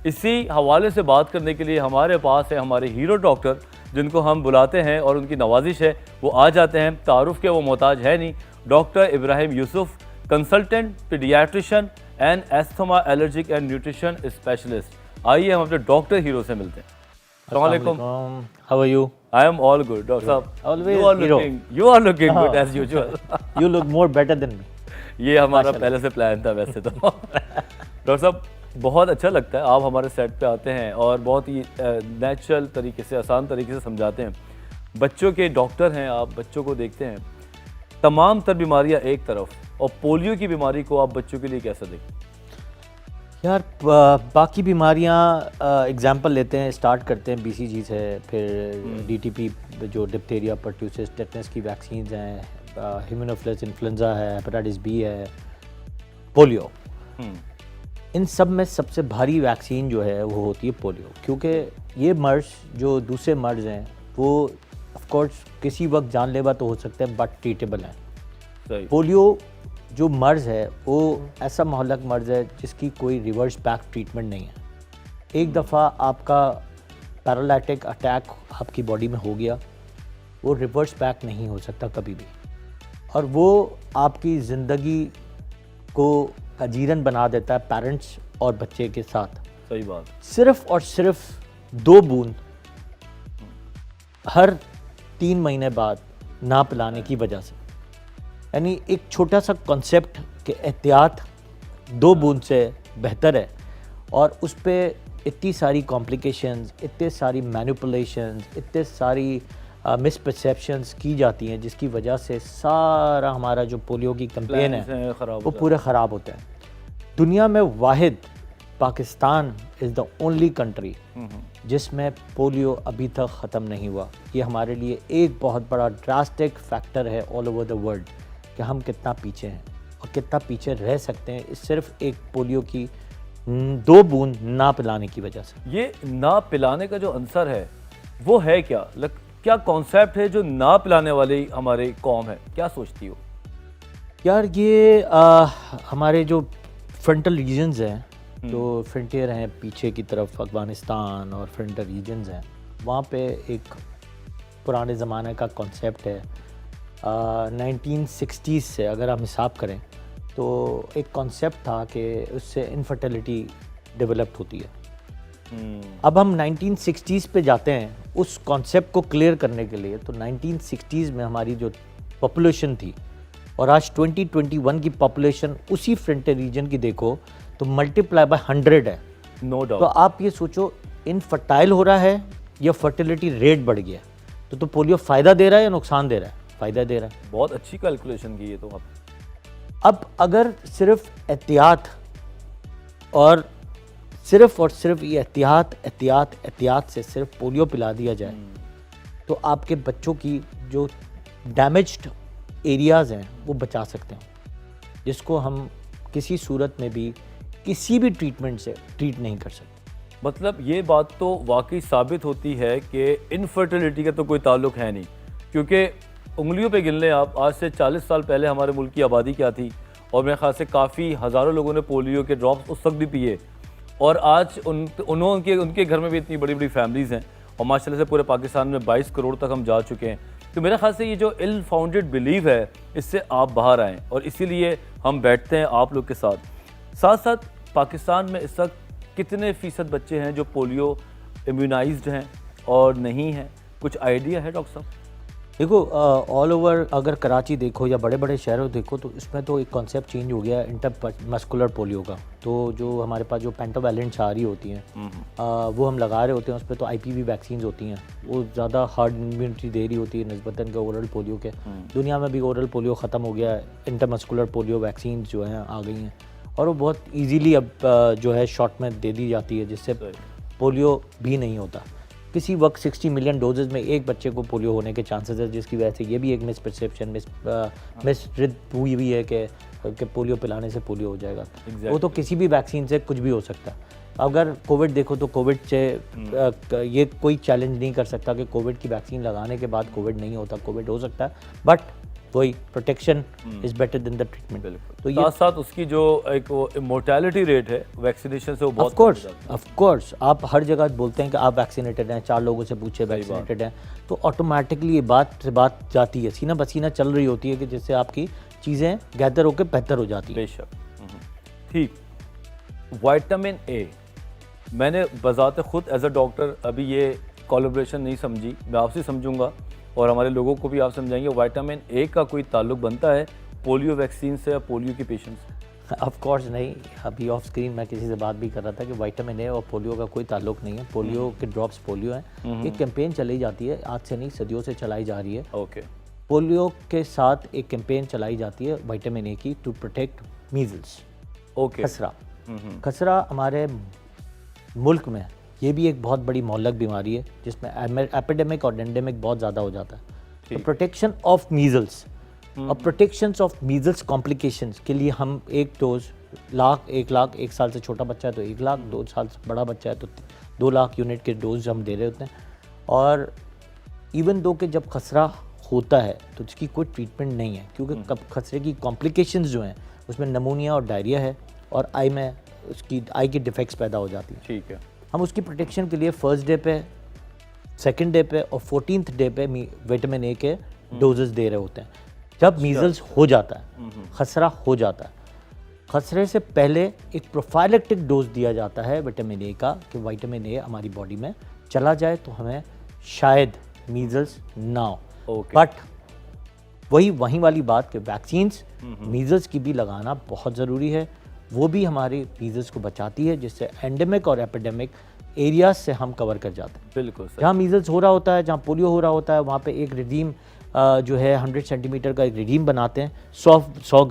इसी हवाले से बात करने के लिए हमारे पास है हमारे हीरो डॉक्टर, जिनको हम बुलाते हैं और उनकी नवाजिश है वो आ जाते हैं। तारुफ के वो मोहताज है नहीं। Doctor Ibrahim Yusuf, consultant paediatrician and asthma allergic and nutrition specialist. आइए हम अपने डॉक्टर हीरो से मिलते हैं। अस्सलाम वालेकुम। How are you? I am all good doctor साहब। Always you are looking good as usual. You look more better than me. ये हमारा पहले से प्लान था वैसे तो। डॉक्टर साहब बहुत अच्छा लगता है आप हमारे सेट पे आते हैं और बहुत ही नेचुरल तरीके से, आसान तरीके से समझाते हैं। बच्चों के डॉक्टर हैं आप, बच्चों को देखते हैं। तमाम तर बीमारियां एक तरफ और पोलियो की बीमारी को आप बच्चों के लिए कैसे देखते हैं? यार बाकी बीमारियां एग्जांपल लेते हैं, स्टार्ट करते हैं BCG से, फिर DTP जो डिप्थीरिया, पर्ट्यूसिस, टेटनस की वैक्सीन हैं, हीमोफिलस इन्फ्लुएंजा है, हेपेटाइटिस B है, पोलियो। इन सब में सबसे भारी वैक्सीन जो है वो होती है पोलियो, क्योंकि ये मर्ज जो दूसरे मर्ज हैं वो ऑफ कोर्स किसी वक्त जानलेवा तो हो सकते हैं बट ट्रीटेबल हैं। पोलियो जो मर्ज़ है वो ऐसा महलक मर्ज़ है जिसकी कोई रिवर्स बैक ट्रीटमेंट नहीं है। एक दफ़ा आपका पैरालिटिक अटैक आपकी बॉडी में हो गया, वो रिवर्स बैक नहीं हो सकता कभी भी, और वो आपकी ज़िंदगी को अजीरन बना देता है पेरेंट्स और बच्चे के साथ। सही बात। सिर्फ़ और सिर्फ 2 बूंद हर 3 महीने बाद ना पिलाने की वजह से, यानी एक छोटा सा कॉन्सेप्ट कि एहतियात 2 बूंद से बेहतर है, और उस पर इतनी सारी कॉम्प्लिकेशंस, इतने सारी मैनिपुलेशंस, इतने सारी मिसपरसेप्शंस की जाती हैं, जिसकी वजह से सारा हमारा जो पोलियो की कैंपेन है वो पूरे ख़राब होते हैं। दुनिया में वाहिद Pakistan is the only country जिसमें पोलियो अभी तक ख़त्म नहीं हुआ। ये हमारे लिए एक बहुत बड़ा ड्रास्टिक फैक्टर है ऑल ओवर द वर्ल्ड कि हम कितना पीछे हैं और कितना पीछे रह सकते हैं इस सिर्फ एक पोलियो की 2 बूंद ना पिलाने की वजह से। ये ना पिलाने का जो आंसर है वो है क्या? क्या कॉन्सेप्ट है जो ना पिलाने वाली हमारे कौम है, क्या सोचती हो? यार ये हमारे जो फ्रंटल रीजन्स हैं, जो फ्रंटियर हैं पीछे की तरफ, अफगानिस्तान और फ्रंटल रीजन्स हैं, वहाँ पे एक पुराने ज़माने का कॉन्सेप्ट है। 1960s से अगर हम हिसाब करें तो एक कॉन्सेप्ट था कि उससे इनफर्टिलिटी डेवलप्ड होती है। अब हम 1960s पे जाते हैं उस कॉन्सेप्ट को क्लियर करने के लिए, तो 1960s में हमारी जो पॉपुलेशन थी और आज 2021 की पॉपुलेशन उसी फ्रंटियर रीजन की देखो तो मल्टीप्लाई बाय 100 है। No doubt. तो आप ये सोचो इनफर्टाइल हो रहा है या फर्टिलिटी रेट बढ़ गया, तो पोलियो फ़ायदा दे रहा है या नुकसान दे रहा है? फ़ायदा दे रहा है। बहुत अच्छी कैलकुलेशन की है तो आप। अब अगर सिर्फ एहतियात और सिर्फ ये एहतियात से सिर्फ पोलियो पिला दिया जाए तो आपके बच्चों की जो डैमेज्ड एरियाज़ हैं वो बचा सकते हैं, जिसको हम किसी सूरत में भी किसी भी ट्रीटमेंट से ट्रीट नहीं कर सकते। मतलब ये बात तो वाकई साबित होती है कि इनफर्टिलिटी का तो कोई ताल्लुक है नहीं, क्योंकि उंगलियों पे गिन लें आप, आज से 40 साल पहले हमारे मुल्क की आबादी क्या थी, और मेरे ख्याल से काफ़ी हज़ारों लोगों ने पोलियो के ड्रॉप्स उस वक्त भी पिए, और आज उनके घर में भी इतनी बड़ी बड़ी फैमिलीज़ हैं, और माशाल्लाह से पूरे पाकिस्तान में 22 करोड़ तक हम जा चुके हैं। तो मेरे ख्याल से ये जो इल फाउंडेड बिलीव है इससे आप बाहर आएँ, और इसीलिए हम बैठते हैं आप लोग के साथ साथ। पाकिस्तान में इस वक्त कितने फ़ीसद बच्चे हैं जो पोलियो इम्यूनाइज्ड हैं और नहीं हैं, कुछ आइडिया है डॉक्टर साहब? देखो ऑल ओवर अगर कराची देखो या बड़े बड़े शहरों देखो तो इसमें तो एक कॉन्सेप्ट चेंज हो गया इंटरमस्कुलर पोलियो का। तो जो हमारे पास जो पेंटावैलेंट सारी होती हैं वो हम लगा रहे होते हैं, उस पर तो IPV वैक्सीन होती हैं, वो ज़्यादा हार्ड इम्यूनिटी दे रही होती है निस्बतन के ओरल पोलियो के। दुनिया में भी ओरल पोलियो ख़त्म हो गया है, इंटरमस्कुलर पोलियो वैक्सीन जो हैं आ गई हैं, और वो बहुत ईजीली अब जो है शॉर्ट में दे दी जाती है, जिससे पोलियो भी नहीं होता। किसी वक्त 60 मिलियन डोजेज़ में एक बच्चे को पोलियो होने के चांसेस है, जिसकी वजह से ये भी एक मिसपरसेप्शन मिसरिड हुई हुई है कि पोलियो पिलाने से पोलियो हो जाएगा। वो तो किसी भी वैक्सीन से कुछ भी हो सकता है। अगर कोविड देखो तो कोविड से ये कोई चैलेंज नहीं कर सकता कि कोविड की वैक्सीन लगाने के बाद कोविड नहीं होता, कोविड हो सकता है, बट वही protection is better than the treatment. बिल्कुल। तो ये साथ साथ उसकी जो एक वो मोर्टेलिटी रेट है वैक्सीनेशन से वो बहुत ऑफ कोर्स आप हर जगह बोलते हैं कि आप वैक्सीनेटेड हैं, 4 लोगों से पूछे वैक्सीनेटेड हैं, तो ऑटोमेटिकली ये बात जाती है, सीना पसीना चल रही होती है कि जिससे आपकी चीज़ें गैदर होकर बेहतर हो जाती हैं। बेशक। ठीक। विटामिन ए, मैंने बजाते खुद एज अ डॉक्टर अभी ये कोलैबोरेशन नहीं समझी, मैं आपसे समझूंगा और हमारे लोगों को भी आप समझाएंगे विटामिन ए का कोई ताल्लुक बनता है पोलियो वैक्सीन से या पोलियो के पेशेंट से? ऑफ कोर्स नहीं। अभी ऑफ स्क्रीन मैं किसी से बात भी कर रहा था कि विटामिन ए और पोलियो का कोई ताल्लुक नहीं है। पोलियो के ड्रॉप्स पोलियो हैं। एक कैंपेन चलाई जाती है, आज से नहीं सदियों से चलाई जा रही है। ओके। पोलियो के साथ एक कैंपेन चलाई जाती है विटामिन ए की, टू प्रोटेक्ट मीजल्स। ओके। खसरा, खसरा हमारे मुल्क में ये भी एक बहुत बड़ी मोहल्लक बीमारी है जिसमें एपिडेमिक और एंडेमिक बहुत ज़्यादा हो जाता है। तो प्रोटेक्शन ऑफ मीजल्स और प्रोटेक्शन ऑफ मीजल्स कॉम्प्लिकेशंस के लिए हम एक डोज 1 लाख, 1 साल से छोटा बच्चा है तो 1 लाख, 2 साल से बड़ा बच्चा है तो 2 लाख यूनिट के डोज हम दे रहे होते हैं। और इवन दो कि जब खसरा होता है तो उसकी कोई ट्रीटमेंट नहीं है, क्योंकि खसरे की कॉम्प्लिकेशंस जो हैं उसमें नमूनिया और डायरिया है और आई में उसकी आई की डिफेक्ट्स पैदा हो जाती है। ठीक है। हम उसकी प्रोटेक्शन के लिए फर्स्ट डे पे, सेकंड डे पे और 14th डे पे विटामिन ए के डोजेस दे रहे होते हैं। जब मीजल्स हो जाता है, खसरा हो जाता है, खसरे से पहले एक प्रोफाइलेक्टिक डोज दिया जाता है विटामिन ए का कि विटामिन ए हमारी बॉडी में चला जाए तो हमें शायद मीजल्स ना हो। बट वही वाली बात कि वैक्सीन्स मीजल्स की भी लगाना बहुत ज़रूरी है, वो भी हमारे मीजल्स को बचाती है, जिससे एंडेमिक और एपिडेमिक एरियाज से हम कवर कर जाते हैं। बिल्कुल। जहाँ मीजल्स हो रहा होता है, जहाँ पोलियो हो रहा होता है, वहाँ पे एक रिडीम जो है 100 सेंटीमीटर का एक रिडीम बनाते हैं, 100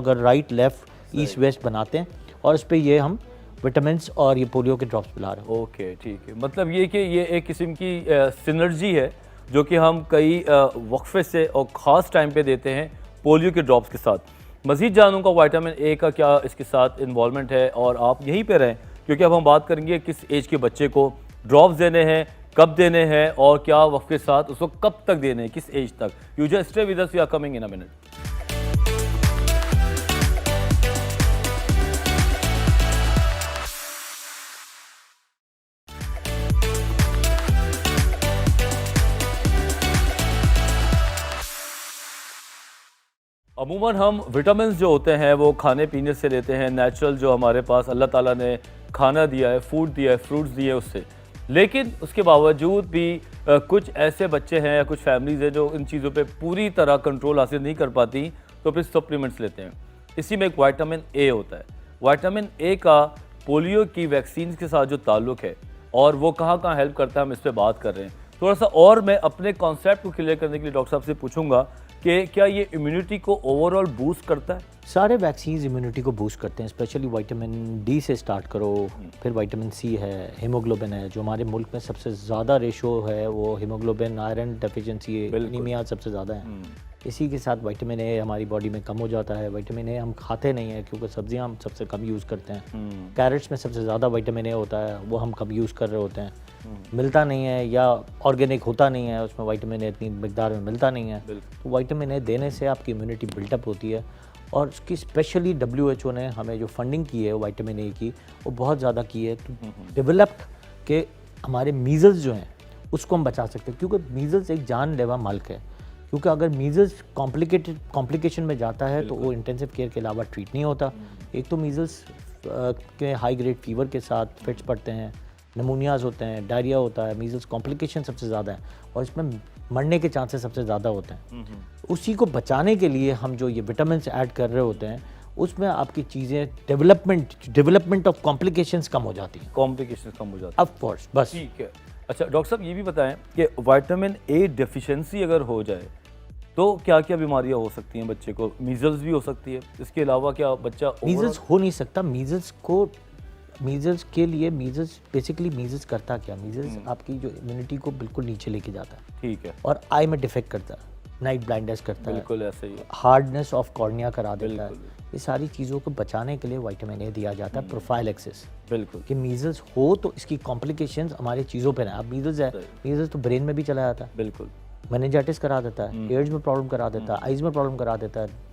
घर राइट लेफ्ट ईस्ट वेस्ट बनाते हैं और इस पर ये हम विटामिन और ये पोलियो के ड्रॉप्स पिला रहे हैं। ओके, ठीक है। मतलब ये कि ये एक किस्म की सिनर्जी है जो कि हम कई वक्फे से और ख़ास टाइम पे देते हैं पोलियो के ड्रॉप्स के साथ। मज़ीद जानूंगा विटामिन ए का क्या इसके साथ इन्वॉल्वमेंट है, और आप यहीं पे रहें क्योंकि अब हम बात करेंगे किस एज के बच्चे को ड्रॉप्स देने हैं, कब देने हैं और क्या वक्त के साथ उसको कब तक देने हैं, किस एज तक। You just stay with us, we are coming in a minute. अमूमन हम विटामिन जो होते हैं वो खाने पीने से लेते हैं, नेचुरल जो हमारे पास अल्लाह ताला ने खाना दिया है, फूड दिया है, फ्रूट्स दिए उससे। लेकिन उसके बावजूद भी कुछ ऐसे बच्चे हैं या कुछ फैमिलीज़ हैं जो इन चीज़ों पे पूरी तरह कंट्रोल हासिल नहीं कर पाती, तो फिर सप्लीमेंट्स लेते हैं। इसी में एक विटामिन ए होता है। विटामिन ए का पोलियो की वैक्सीन के साथ जो ताल्लुक़ है और वो कहाँ कहाँ हेल्प करता है, हम इस पर बात कर रहे हैं। थोड़ा सा और मैं अपने कॉन्सेप्ट को क्लियर करने के लिए डॉक्टर साहब से पूछूंगा कि क्या ये इम्यूनिटी को ओवरऑल बूस्ट करता है? सारे वैक्सीन इम्यूनिटी को बूस्ट करते हैं, स्पेशली विटामिन डी से स्टार्ट करो, फिर विटामिन सी है, हीमोग्लोबिन है। जो हमारे मुल्क में सबसे ज़्यादा रेशो है वो हीमोग्लोबिन आयरन डेफिशिएंसी एनीमिया सबसे ज़्यादा है। इसी के साथ विटामिन ए हमारी बॉडी में कम हो जाता है। विटामिन ए हम खाते नहीं हैं क्योंकि सब्जियां हम सबसे कम यूज़ करते हैं। कैरेट्स में सबसे ज़्यादा विटामिन ए होता है, वो हम कम यूज़ कर रहे होते हैं, मिलता नहीं है या ऑर्गेनिक होता नहीं है, उसमें विटामिन ए इतनी मिकदार में मिलता नहीं है। तो विटामिन ए देने से आपकी इम्यूनिटी बिल्टअप होती है। और उसकी स्पेशली WHO ने हमें जो फंडिंग की है विटामिन ए की, वो बहुत ज़्यादा की है तो डेवलप्ड के हमारे मीज़ल्स जो हैं उसको हम बचा सकते हैं, क्योंकि मीज़ल्स एक जानलेवा मल्क है। क्योंकि अगर मीज़ल्स कॉम्प्लिकेशन में जाता है तो वो इंटेंसिव केयर के अलावा ट्रीट नहीं होता। एक तो मीज़ल्स के हाई ग्रेड फीवर के साथ फिट्स पड़ते हैं, नमूनियाज होते हैं, डायरिया होता है, मीज़ल्स कॉम्प्लिकेशन सबसे ज़्यादा है और इसमें मरने के चांसेस सबसे ज़्यादा होते हैं। उसी को बचाने के लिए हम जो ये विटामिन ऐड कर रहे होते हैं उसमें आपकी चीज़ें डेवलपमेंट ऑफ कॉम्प्लिकेशंस कम हो जाती हैं। कॉम्प्लिकेशंस कम हो जाती हैं, ऑफ कोर्स। बस ठीक है। अच्छा डॉक्टर साहब, ये भी बताएं कि विटामिन ए डेफिशिएंसी अगर हो जाए तो क्या क्या बीमारियां हो सकती हैं बच्चे को? मीजल्स भी हो सकती है, इसके अलावा क्या बच्चा मीजल्स हो नहीं सकता। मीजल्स के लिए बेसिकली मीजल्स करता क्या, मीजल्स आपकी जो इम्यूनिटी को बिल्कुल नीचे लेके जाता है। ठीक है। और आई में डिफेक्ट करता है, नाइट ब्लाइंडनेस करता है, बिल्कुल ऐसे ही, हार्डनेस ऑफ कॉर्निया करा देता है। ये सारी चीज़ों को बचाने के लिए विटामिन ए दिया जाता है प्रोफाइलैक्सिस। बिल्कुल, कि मीजल्स हो तो इसकी कॉम्प्लिकेशंस हमारी चीज़ों पे ना। अब मीजल्स है, मीजल्स तो ब्रेन में भी चला जाता है। बिल्कुल, मेनिंजाइटिस करा देता है, एयर्स में प्रॉब्लम करा देता है, आइज़ में प्रॉब्लम करा देता है,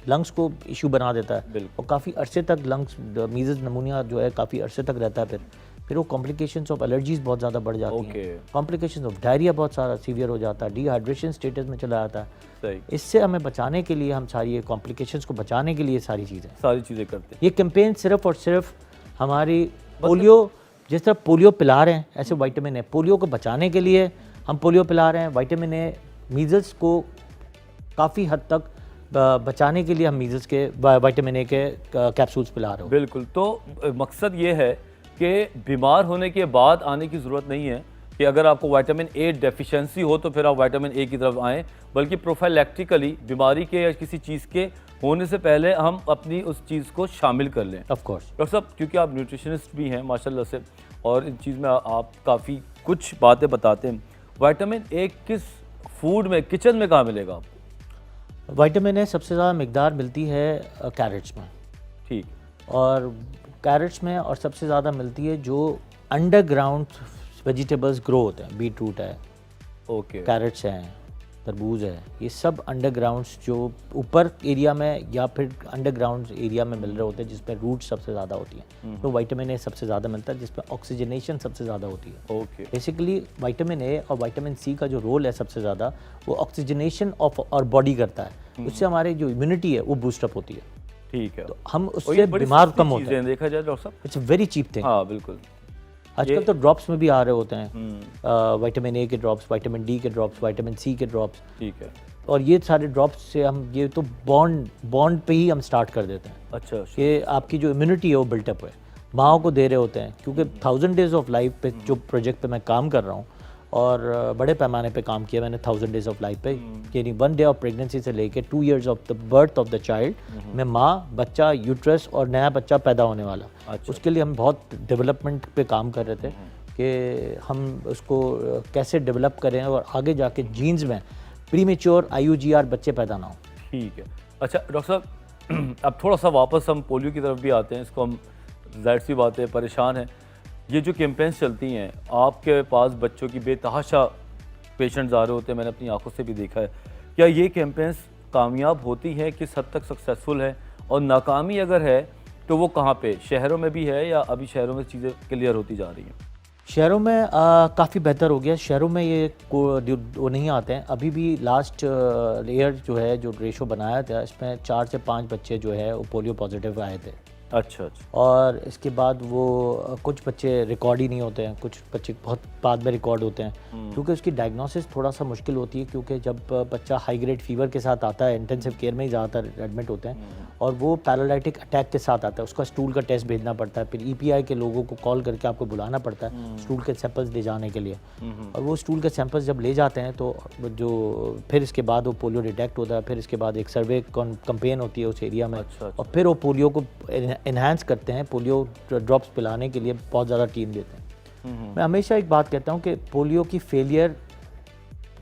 लंग्स को इशू बना देता है और काफ़ी अरसे तक लंग्स मीज़ल्स नमूनिया जो है काफ़ी अरसे तक रहता है। फिर वो कॉम्प्लिकेशंस ऑफ एलर्जीज बहुत ज़्यादा बढ़ जाती हैं, कॉम्प्लिकेशंस ऑफ डायरिया बहुत सारा सीवियर हो जाता है, डिहाइड्रेशन स्टेटस में चला जाता है। इससे हमें बचाने के लिए हम सारी ये कॉम्प्लिकेशंस को बचाने के लिए सारी चीज़ें करते हैं। ये कैंपेन सिर्फ और सिर्फ हमारी पोलियो, जिस तरह पोलियो पिला रहे हैं ऐसे विटामिन ए, पोलियो को बचाने के लिए हम पोलियो पिला रहे हैं। विटामिन ए मीज़ल्स को काफ़ी हद तक बचाने के लिए हम मीज़ल्स के विटामिन ए के कैप्सूल्स पिला रहे हो। बिल्कुल, तो मकसद ये है कि बीमार होने के बाद आने की ज़रूरत नहीं है कि अगर आपको विटामिन ए डेफिशिएंसी हो तो फिर आप विटामिन ए की तरफ आएँ, बल्कि प्रोफाइलैक्टिकली बीमारी के या किसी चीज़ के होने से पहले हम अपनी उस चीज़ को शामिल कर लें। ऑफ कोर्स डॉक्टर साहब, क्योंकि आप न्यूट्रिशनिस्ट भी हैं माशाल्लाह से और इन चीज़ में आप काफ़ी कुछ बातें बताते हैं, विटामिन ए किस फूड में, किचन में कहाँ मिलेगा आपको? विटामिन ए सबसे ज़्यादा मिकदार मिलती है कैरेट्स में, ठीक, और कैरेट्स में, और सबसे ज़्यादा मिलती है जो अंडरग्राउंड वेजिटेबल्स ग्रो होते हैं, बीट रूट है, ओके, कैरेट्स हैं, तरबूज है, ये सब अंडरग्राउंड्स जो ऊपर एरिया में या फिर अंडरग्राउंड एरिया में मिल रहे होते हैं, जिसमें रूट सबसे ज़्यादा होती है, तो विटामिन ए सबसे ज़्यादा मिलता है, जिसमें ऑक्सीजनेशन सबसे ज़्यादा होती है। ओके, बेसिकली विटामिन ए और विटामिन सी का जो रोल है सबसे ज़्यादा, वो ऑक्सीजनेशन ऑफ और बॉडी करता है, उससे हमारी जो इम्यूनिटी है वो बूस्टअप होती है। ठीक है, तो हम उससे बीमार कम होते हैं। देखा जाए डॉक्टर साहब, it's a very cheap thing. हाँ बिल्कुल, आजकल तो ड्रॉप्स में भी आ रहे होते हैं, विटामिन ए के ड्रॉप्स, विटामिन डी के ड्रॉप्स, विटामिन सी के ड्रॉप्स, ठीक है, और ये सारे ड्रॉप्स से हम, ये तो बॉन्ड पे ही हम स्टार्ट कर देते हैं। अच्छा, कि आपकी जो इम्यूनिटी है वो बिल्टअप है, माओ को दे रहे होते हैं, क्योंकि 1000 डेज ऑफ लाइफ पे जो प्रोजेक्ट पे मैं काम कर रहा हूँ, और बड़े पैमाने पे काम किया मैंने 1000 डेज ऑफ लाइफ पे, यानी 1 डे ऑफ प्रेगनेंसी से लेके 2 years of the birth of the child में माँ, बच्चा, यूट्रस और नया बच्चा पैदा होने वाला। अच्छा। उसके लिए हम बहुत डेवलपमेंट पे काम कर रहे थे कि हम उसको कैसे डेवलप करें और आगे जाके जीन्स में प्रीमेच्योर IUGR बच्चे पैदा ना हो। ठीक है। अच्छा डॉक्टर साहब, अब थोड़ा सा वापस हम पोलियो की तरफ भी आते हैं, इसको हम जाहिर सी बात है परेशान हैं। ये जो कैंपेन्स चलती हैं, आपके पास बच्चों की बेतहाशा पेशेंट्स आ रहे होते हैं, मैंने अपनी आंखों से भी देखा है। क्या ये कैंपेन्स कामयाब होती हैं, किस हद तक सक्सेसफुल है, और नाकामी अगर है तो वो कहाँ पे, शहरों में भी है या अभी शहरों में चीज़ें क्लियर होती जा रही हैं? शहरों में काफ़ी बेहतर हो गया। शहरों में ये वो नहीं आते हैं अभी भी। लास्ट ईयर जो है जो रेशो बनाया था, इसमें 4 से 5 बच्चे जो है वो पोलियो पॉजिटिव आए थे। अच्छा अच्छा। और इसके बाद वो कुछ बच्चे रिकॉर्ड ही नहीं होते हैं, कुछ बच्चे बहुत बाद में रिकॉर्ड होते हैं, क्योंकि उसकी डायग्नोसिस थोड़ा सा मुश्किल होती है, क्योंकि जब बच्चा हाई ग्रेड फीवर के साथ आता है, इंटेंसिव केयर में ही ज़्यादातर एडमिट होते हैं, और वो पैरालाइटिक अटैक के साथ आता है, उसका स्टूल का टेस्ट भेजना पड़ता है, फिर EPI के लोगों को कॉल करके आपको बुलाना पड़ता है स्टूल के सैंपल्स ले जाने के लिए, और वो स्टूल के सैंपल्स जब ले जाते हैं तो जो फिर इसके बाद वो पोलियो डिटेक्ट होता है, फिर इसके बाद एक सर्वे कैंपेन होती है उस एरिया में। अच्छा। और फिर वो पोलियो को इन्हांस करते हैं, पोलियो ड्रॉप्स पिलाने के लिए बहुत ज़्यादा टीम देते हैं। मैं हमेशा एक बात कहता हूँ कि पोलियो की फेलियर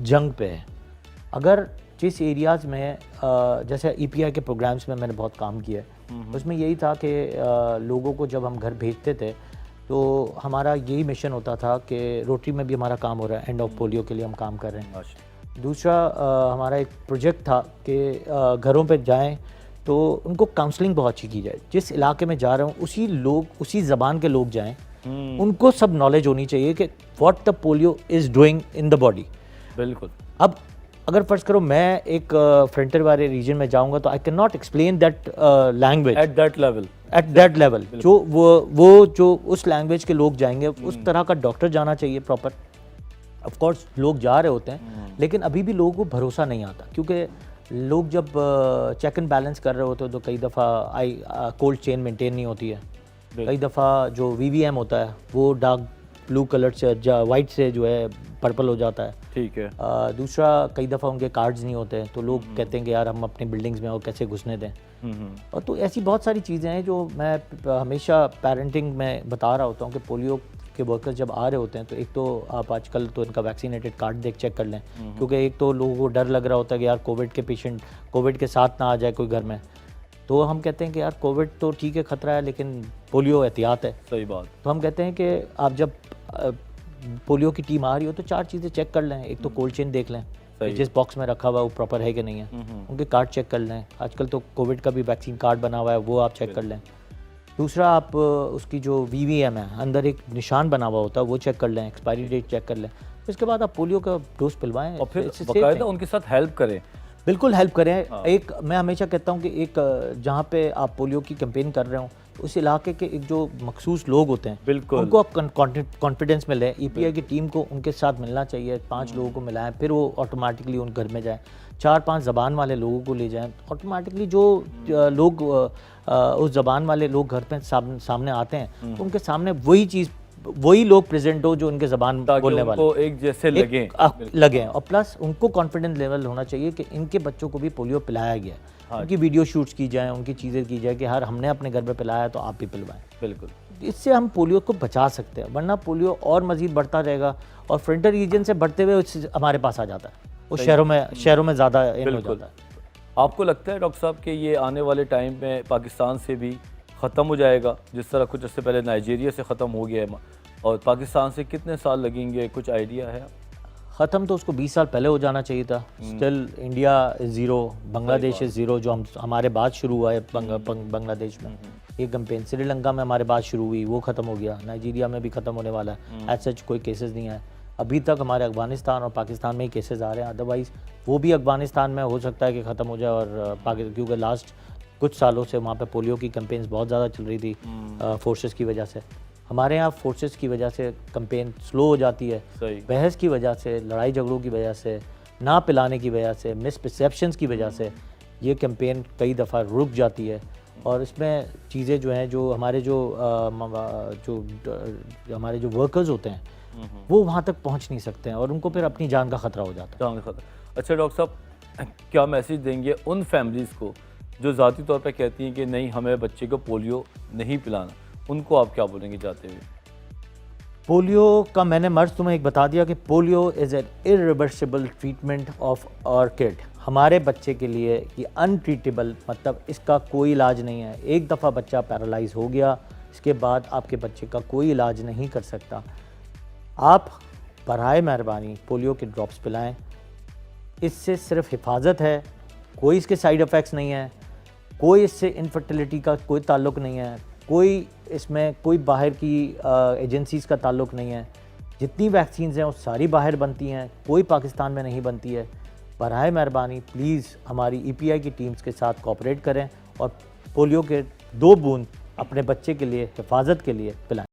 जंग पे है। अगर जिस एरियाज़ में जैसे EPI के प्रोग्राम्स में मैंने बहुत काम किया है, उसमें यही था कि लोगों को जब हम घर भेजते थे तो हमारा यही मिशन होता था कि रोटरी में भी हमारा काम हो रहा है, एंड ऑफ पोलियो के लिए हम काम कर रहे हैं। दूसरा हमारा एक प्रोजेक्ट था कि घरों पे जाएं तो उनको काउंसलिंग बहुत अच्छी की जाए। जिस इलाके में जा रहे हूँ उसी ज़बान के लोग जाएं, उनको सब नॉलेज होनी चाहिए कि what the polio is doing in the body. बिल्कुल। अब अगर फर्ज करो मैं एक फ्रंटियर वाले रीजन में जाऊंगा तो I can not explain that language at that level जो वो जो उस लैंग्वेज के लोग जाएंगे, उस तरह का डॉक्टर जाना चाहिए प्रॉपर। ऑफ कोर्स लोग जा रहे होते हैं, लेकिन अभी भी लोगों को भरोसा नहीं आता, क्योंकि लोग जब चेक एंड बैलेंस कर रहे होते हैं तो कई दफ़ा कोल्ड चेन मेंटेन नहीं होती है, कई दफ़ा जो VVM होता है वो डार्क ब्लू कलर से वाइट से जो है पर्पल हो जाता है। ठीक है। दूसरा कई दफ़ा उनके कार्ड्स नहीं होते हैं, तो लोग कहते हैं कि यार हम अपनी बिल्डिंग्स में और कैसे घुसने दें। और तो ऐसी बहुत सारी चीज़ें हैं जो मैं हमेशा पेरेंटिंग में बता रहा होता हूँ कि पोलियो के वर्कर्स जब आ रहे होते हैं तो एक तो आप आजकल तो इनका वैक्सीनेटेड कार्ड चेक कर लें, क्योंकि एक तो लोगों को डर लग रहा होता है कि यार कोविड के पेशेंट कोविड के साथ ना आ जाए कोई घर में, तो हम कहते हैं कि यार कोविड तो ठीक है ख़तरा है, लेकिन पोलियो एहतियात है। सही बात। तो हम कहते हैं कि आप जब पोलियो की टीम आ रही हो तो 4 चीज़ें चेक कर लें। एक तो कोल्ड चेन देख लें कि जिस बॉक्स में रखा हुआ है वो प्रॉपर है कि नहीं है, उनके कार्ड चेक कर लें। आजकल तो कोविड का भी वैक्सीन कार्ड बना हुआ है, वो आप चेक कर लें। दूसरा, आप उसकी जो VVM है, अंदर एक निशान बना हुआ होता है, वो चेक कर लें, एक्सपायरी डेट चेक कर लें। इसके बाद आप पोलियो का डोज पिलवाएं और फिर इससे बाकायदा उनके साथ हेल्प करें। बिल्कुल हेल्प करें। एक मैं हमेशा कहता हूँ कि एक जहाँ पे आप पोलियो की कैंपेन कर रहे हो उस इलाके के एक जो मखसूस लोग होते हैं, बिल्कुल उनको आप कॉन्फिडेंस में लें। EPI की टीम को उनके साथ मिलना चाहिए, 5 लोगों को मिलाएं, फिर वो ऑटोमेटिकली उन घर में जाएं। 4-5 ज़बान वाले लोगों को ले जाएं, ऑटोमेटिकली जो लोग उस ज़बान वाले लोग घर पे सामने आते हैं तो उनके सामने वही लोग प्रेजेंट हो जो उनके ज़बान बोलने वाले, उनको एक जैसे लगे। और प्लस उनको कॉन्फिडेंस लेवल होना चाहिए कि इनके बच्चों को भी पोलियो पिलाया गया है। उनकी वीडियो शूट्स की जाएं, उनकी चीज़ें की जाए कि हमने अपने घर पे पिलाया तो आप भी पिलवाएं। बिल्कुल, इससे हम पोलियो को बचा सकते हैं, वरना पोलियो और मज़ीद बढ़ता रहेगा और फ्रंटल रीजन से बढ़ते हुए हमारे पास आ जाता है, वो शहरों में ज़्यादा इन हो जाता है। आपको लगता है डॉक्टर साहब कि ये आने वाले टाइम में पाकिस्तान से भी ख़त्म हो जाएगा, जिस तरह कुछ इससे पहले नाइजीरिया से ख़त्म हो गया है, और पाकिस्तान से कितने साल लगेंगे, कुछ आइडिया है? ख़त्म तो उसको 20 साल पहले हो जाना चाहिए था। Still India is zero, Bangladesh is zero, जो हमारे बाद शुरू हुआ है बांग्लादेश में ये कैंपेन। श्रीलंका में हमारे बाद शुरू हुई, वो ख़त्म हो गया। नाइजीरिया में भी ख़त्म होने वाला है। एज सच कोई केसेस नहीं है अभी तक। हमारे अफगानिस्तान और पाकिस्तान में ही केसेस आ रहे हैं, अदरवाइज़ वो भी अफगानिस्तान में हो सकता है कि ख़त्म हो जाए। और क्योंकि लास्ट कुछ सालों से वहाँ पे पोलियो की कैंपेन्स बहुत ज़्यादा चल रही थी फोर्सेस की वजह से। हमारे यहाँ फोर्सेस की वजह से कैंपेन स्लो हो जाती है, बहस की वजह से, लड़ाई झगड़ों की वजह से, ना पिलाने की वजह से, मिसपरसेप्शंस की वजह से ये कैंपेन कई दफ़ा रुक जाती है। और इसमें चीज़ें जो हैं, जो हमारे जो वर्कर्स होते हैं वो वहाँ तक पहुँच नहीं सकते हैं और उनको फिर अपनी जान का ख़तरा हो जाता है। अच्छा डॉक्टर साहब, क्या मैसेज देंगे उन फैमिलीज़ को जो ज़ाती तौर पर कहती हैं कि नहीं, हमें बच्चे को पोलियो नहीं पिलाना, उनको आप क्या बोलेंगे जाते हुए? पोलियो का मैंने मर्ज तुम्हें एक बता दिया कि polio is an irreversible treatment of our kid. हमारे बच्चे के लिए ये अनट्रीटेबल, मतलब इसका कोई इलाज नहीं है। एक दफ़ा बच्चा पैरालाइज हो गया, इसके बाद आपके बच्चे का कोई इलाज नहीं कर सकता। आप बराए मेहरबानी पोलियो के ड्रॉप्स पिलाएं। इससे सिर्फ हिफाजत है, कोई इसके साइड इफ़ेक्ट्स नहीं है, कोई इससे इनफर्टिलिटी का कोई ताल्लुक़ नहीं है, कोई इसमें कोई बाहर की एजेंसीज़ का ताल्लुक़ नहीं है। जितनी वैक्सीन्स हैं वो सारी बाहर बनती हैं, कोई पाकिस्तान में नहीं बनती है। बराए मेहरबानी प्लीज़ हमारी EPI की टीम्स के साथ कोऑपरेट करें और पोलियो के 2 बूंद अपने बच्चे के लिए, हिफाजत के लिए पिलाएं।